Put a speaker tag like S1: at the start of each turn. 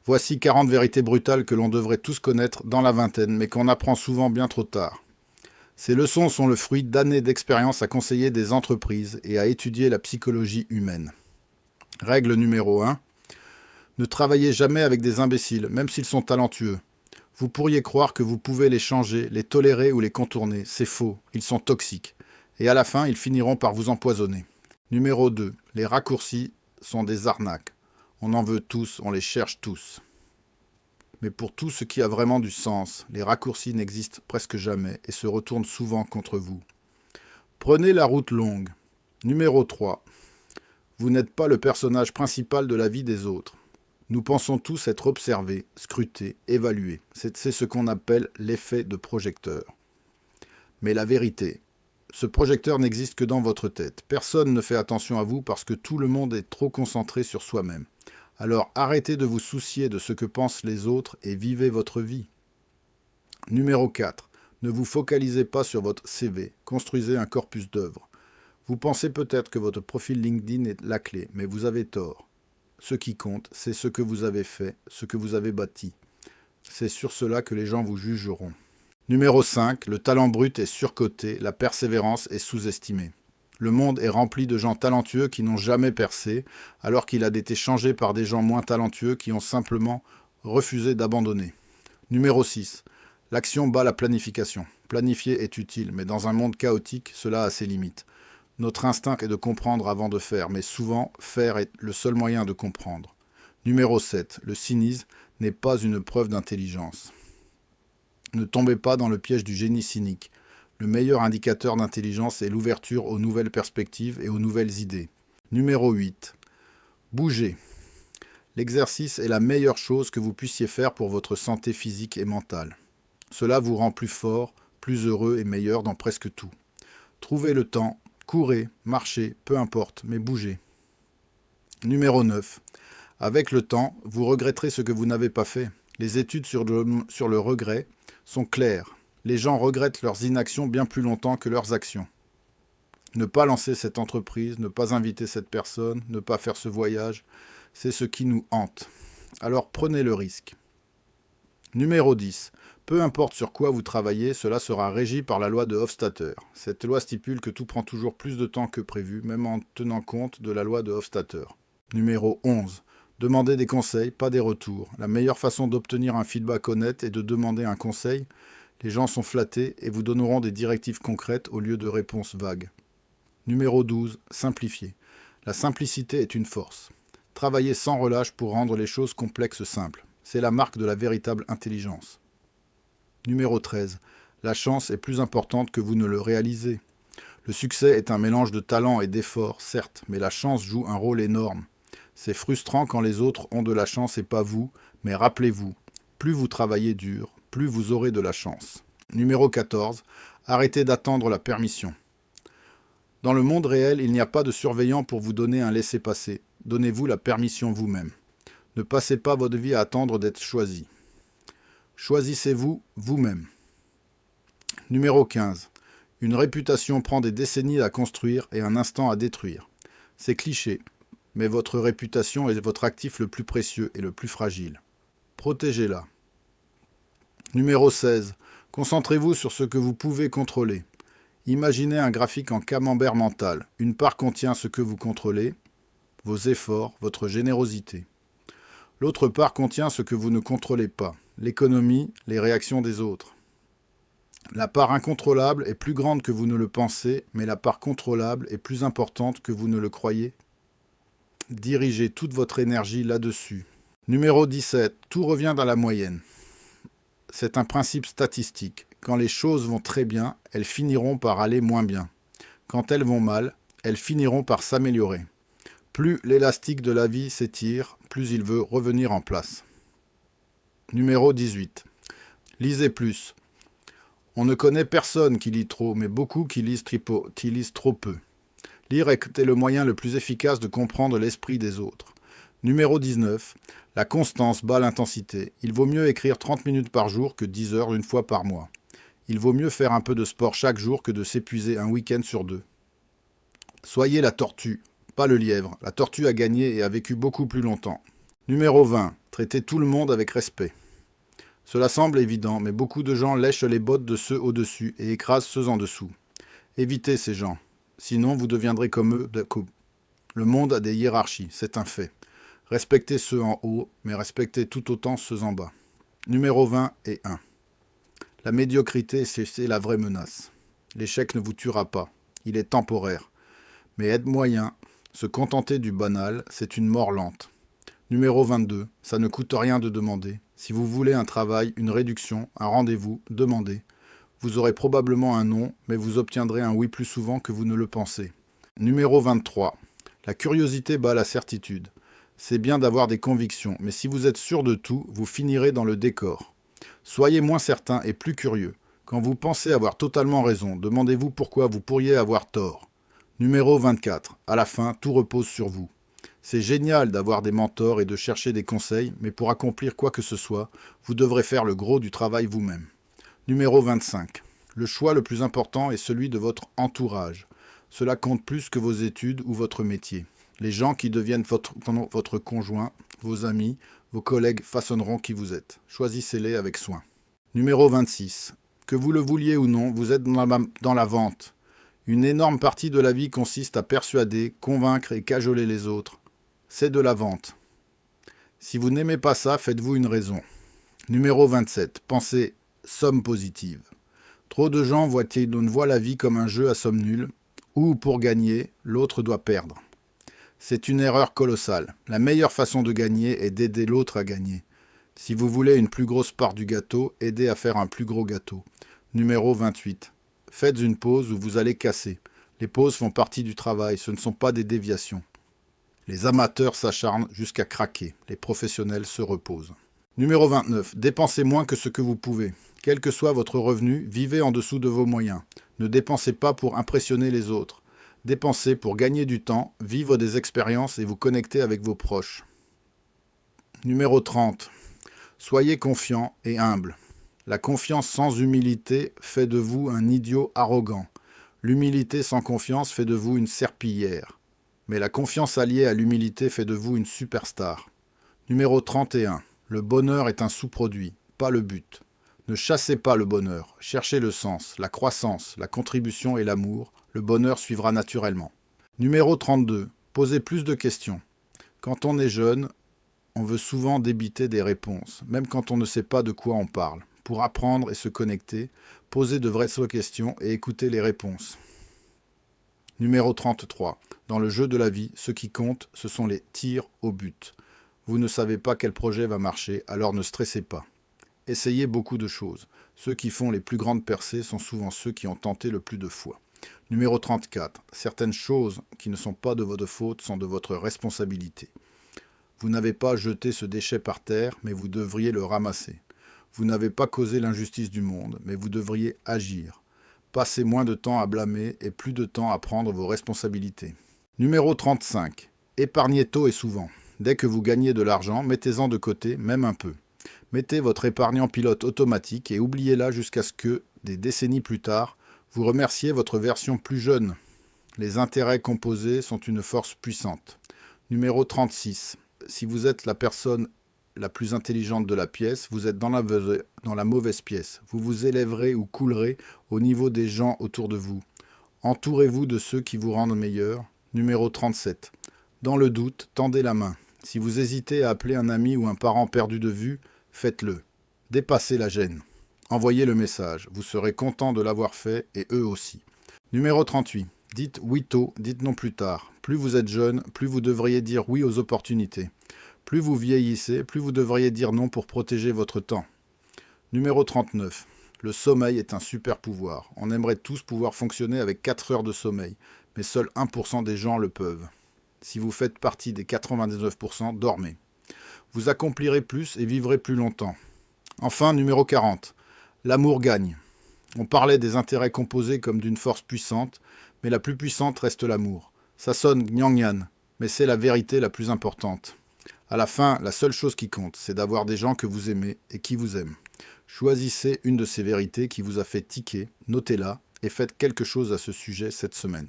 S1: Voici 40 vérités brutales que l'on devrait tous connaître dans la vingtaine, mais qu'on apprend souvent bien trop tard. Ces leçons sont le fruit d'années d'expérience à conseiller des entreprises et à étudier la psychologie humaine. Règle numéro 1. Ne travaillez jamais avec des imbéciles, même s'ils sont talentueux. Vous pourriez croire que vous pouvez les changer, les tolérer ou les contourner. C'est faux, ils sont toxiques. Et à la fin, ils finiront par vous empoisonner. Numéro 2. Les raccourcis sont des arnaques. On en veut tous, on les cherche tous. Mais pour tout ce qui a vraiment du sens, les raccourcis n'existent presque jamais et se retournent souvent contre vous. Prenez la route longue. Numéro 3. Vous n'êtes pas le personnage principal de la vie des autres. Nous pensons tous être observés, scrutés, évalués. C'est ce qu'on appelle l'effet de projecteur. Mais la vérité, ce projecteur n'existe que dans votre tête. Personne ne fait attention à vous parce que tout le monde est trop concentré sur soi-même. Alors arrêtez de vous soucier de ce que pensent les autres et vivez votre vie. Numéro 4. Ne vous focalisez pas sur votre CV. Construisez un corpus d'œuvres. Vous pensez peut-être que votre profil LinkedIn est la clé, mais vous avez tort. Ce qui compte, c'est ce que vous avez fait, ce que vous avez bâti. C'est sur cela que les gens vous jugeront. Numéro 5. Le talent brut est surcoté, la persévérance est sous-estimée. Le monde est rempli de gens talentueux qui n'ont jamais percé, alors qu'il a été changé par des gens moins talentueux qui ont simplement refusé d'abandonner. Numéro 6. L'action bat la planification. Planifier est utile, mais dans un monde chaotique, cela a ses limites. Notre instinct est de comprendre avant de faire, mais souvent, faire est le seul moyen de comprendre. Numéro 7. Le cynisme n'est pas une preuve d'intelligence. Ne tombez pas dans le piège du génie cynique. Le meilleur indicateur d'intelligence est l'ouverture aux nouvelles perspectives et aux nouvelles idées. Numéro 8. Bougez. L'exercice est la meilleure chose que vous puissiez faire pour votre santé physique et mentale. Cela vous rend plus fort, plus heureux et meilleur dans presque tout. Trouvez le temps, courez, marchez, peu importe, mais bougez. Numéro 9. Avec le temps, vous regretterez ce que vous n'avez pas fait. Les études sur le regret sont claires. Les gens regrettent leurs inactions bien plus longtemps que leurs actions. Ne pas lancer cette entreprise, ne pas inviter cette personne, ne pas faire ce voyage, c'est ce qui nous hante. Alors prenez le risque. Numéro 10. Peu importe sur quoi vous travaillez, cela sera régi par la loi de Hofstadter. Cette loi stipule que tout prend toujours plus de temps que prévu, même en tenant compte de la loi de Hofstadter. Numéro 11. Demandez des conseils, pas des retours. La meilleure façon d'obtenir un feedback honnête est de demander un conseil. Les gens sont flattés et vous donneront des directives concrètes au lieu de réponses vagues. Numéro 12. Simplifier. La simplicité est une force. Travaillez sans relâche pour rendre les choses complexes simples. C'est la marque de la véritable intelligence. Numéro 13. La chance est plus importante que vous ne le réalisez. Le succès est un mélange de talent et d'effort, certes, mais la chance joue un rôle énorme. C'est frustrant quand les autres ont de la chance et pas vous, mais rappelez-vous, plus vous travaillez dur, plus vous aurez de la chance. Numéro 14. Arrêtez d'attendre la permission. Dans le monde réel, il n'y a pas de surveillant pour vous donner un laissez-passer. Donnez-vous la permission vous-même. Ne passez pas votre vie à attendre d'être choisi. Choisissez-vous vous-même. Numéro 15. Une réputation prend des décennies à construire et un instant à détruire. C'est cliché, mais votre réputation est votre actif le plus précieux et le plus fragile. Protégez-la. Numéro 16. Concentrez-vous sur ce que vous pouvez contrôler. Imaginez un graphique en camembert mental. Une part contient ce que vous contrôlez, vos efforts, votre générosité. L'autre part contient ce que vous ne contrôlez pas, l'économie, les réactions des autres. La part incontrôlable est plus grande que vous ne le pensez, mais la part contrôlable est plus importante que vous ne le croyez. Dirigez toute votre énergie là-dessus. Numéro 17. Tout revient dans la moyenne. C'est un principe statistique. Quand les choses vont très bien, elles finiront par aller moins bien. Quand elles vont mal, elles finiront par s'améliorer. Plus l'élastique de la vie s'étire, plus il veut revenir en place. Numéro 18. Lisez plus. On ne connaît personne qui lit trop, mais beaucoup qui lisent trop peu. Lire est le moyen le plus efficace de comprendre l'esprit des autres. Numéro 19. La constance bat l'intensité. Il vaut mieux écrire 30 minutes par jour que 10 heures une fois par mois. Il vaut mieux faire un peu de sport chaque jour que de s'épuiser un week-end sur 2. Soyez la tortue, pas le lièvre. La tortue a gagné et a vécu beaucoup plus longtemps. Numéro 20. Traitez tout le monde avec respect. Cela semble évident, mais beaucoup de gens lèchent les bottes de ceux au-dessus et écrasent ceux en dessous. Évitez ces gens, sinon vous deviendrez comme eux. Le monde a des hiérarchies, c'est un fait. Respectez ceux en haut, mais respectez tout autant ceux en bas. Numéro 20 et 1. La médiocrité, c'est la vraie menace. L'échec ne vous tuera pas, il est temporaire. Mais être moyen, se contenter du banal, c'est une mort lente. Numéro 22, ça ne coûte rien de demander. Si vous voulez un travail, une réduction, un rendez-vous, demandez. Vous aurez probablement un non, mais vous obtiendrez un oui plus souvent que vous ne le pensez. Numéro 23. La curiosité bat la certitude. C'est bien d'avoir des convictions, mais si vous êtes sûr de tout, vous finirez dans le décor. Soyez moins certain et plus curieux. Quand vous pensez avoir totalement raison, demandez-vous pourquoi vous pourriez avoir tort. Numéro 24. À la fin, tout repose sur vous. C'est génial d'avoir des mentors et de chercher des conseils, mais pour accomplir quoi que ce soit, vous devrez faire le gros du travail vous-même. Numéro 25. Le choix le plus important est celui de votre entourage. Cela compte plus que vos études ou votre métier. Les gens qui deviennent votre conjoint, vos amis, vos collègues façonneront qui vous êtes. Choisissez-les avec soin. Numéro 26. Que vous le vouliez ou non, vous êtes dans la vente. Une énorme partie de la vie consiste à persuader, convaincre et cajoler les autres. C'est de la vente. Si vous n'aimez pas ça, faites-vous une raison. Numéro 27. Pensez somme positive. Trop de gens voient la vie comme un jeu à somme nulle, où pour gagner, l'autre doit perdre. C'est une erreur colossale. La meilleure façon de gagner est d'aider l'autre à gagner. Si vous voulez une plus grosse part du gâteau, aidez à faire un plus gros gâteau. Numéro 28. Faites une pause où vous allez casser. Les pauses font partie du travail, ce ne sont pas des déviations. Les amateurs s'acharnent jusqu'à craquer. Les professionnels se reposent. Numéro 29. Dépensez moins que ce que vous pouvez. Quel que soit votre revenu, vivez en dessous de vos moyens. Ne dépensez pas pour impressionner les autres. Dépensez pour gagner du temps, vivre des expériences et vous connecter avec vos proches. Numéro 30. Soyez confiant et humble. La confiance sans humilité fait de vous un idiot arrogant. L'humilité sans confiance fait de vous une serpillière. Mais la confiance alliée à l'humilité fait de vous une superstar. Numéro 31. Le bonheur est un sous-produit, pas le but. Ne chassez pas le bonheur, cherchez le sens, la croissance, la contribution et l'amour. Le bonheur suivra naturellement. Numéro 32. Posez plus de questions. Quand on est jeune, on veut souvent débiter des réponses, même quand on ne sait pas de quoi on parle. Pour apprendre et se connecter, posez de vraies questions et écoutez les réponses. Numéro 33. Dans le jeu de la vie, ce qui compte, ce sont les tirs au but. Vous ne savez pas quel projet va marcher, alors ne stressez pas. Essayez beaucoup de choses. Ceux qui font les plus grandes percées sont souvent ceux qui ont tenté le plus de fois. Numéro 34. Certaines choses qui ne sont pas de votre faute sont de votre responsabilité. Vous n'avez pas jeté ce déchet par terre, mais vous devriez le ramasser. Vous n'avez pas causé l'injustice du monde, mais vous devriez agir. Passez moins de temps à blâmer et plus de temps à prendre vos responsabilités. Numéro 35. Épargnez tôt et souvent. Dès que vous gagnez de l'argent, mettez-en de côté, même un peu. Mettez votre épargne en pilote automatique et oubliez-la jusqu'à ce que, des décennies plus tard, vous remerciez votre version plus jeune. Les intérêts composés sont une force puissante. Numéro 36. Si vous êtes la personne la plus intelligente de la pièce, vous êtes dans la mauvaise pièce. Vous vous élèverez ou coulerez au niveau des gens autour de vous. Entourez-vous de ceux qui vous rendent meilleur. Numéro 37. Dans le doute, tendez la main. Si vous hésitez à appeler un ami ou un parent perdu de vue, faites-le. Dépassez la gêne. Envoyez le message. Vous serez content de l'avoir fait et eux aussi. Numéro 38. Dites oui tôt, dites non plus tard. Plus vous êtes jeune, plus vous devriez dire oui aux opportunités. Plus vous vieillissez, plus vous devriez dire non pour protéger votre temps. Numéro 39. Le sommeil est un super pouvoir. On aimerait tous pouvoir fonctionner avec 4 heures de sommeil, mais seul 1% des gens le peuvent. Si vous faites partie des 99%, dormez. Vous accomplirez plus et vivrez plus longtemps. Enfin, numéro 40. L'amour gagne. On parlait des intérêts composés comme d'une force puissante, mais la plus puissante reste l'amour. Ça sonne gnangnan, mais c'est la vérité la plus importante. À la fin, la seule chose qui compte, c'est d'avoir des gens que vous aimez et qui vous aiment. Choisissez une de ces vérités qui vous a fait tiquer, notez-la et faites quelque chose à ce sujet cette semaine.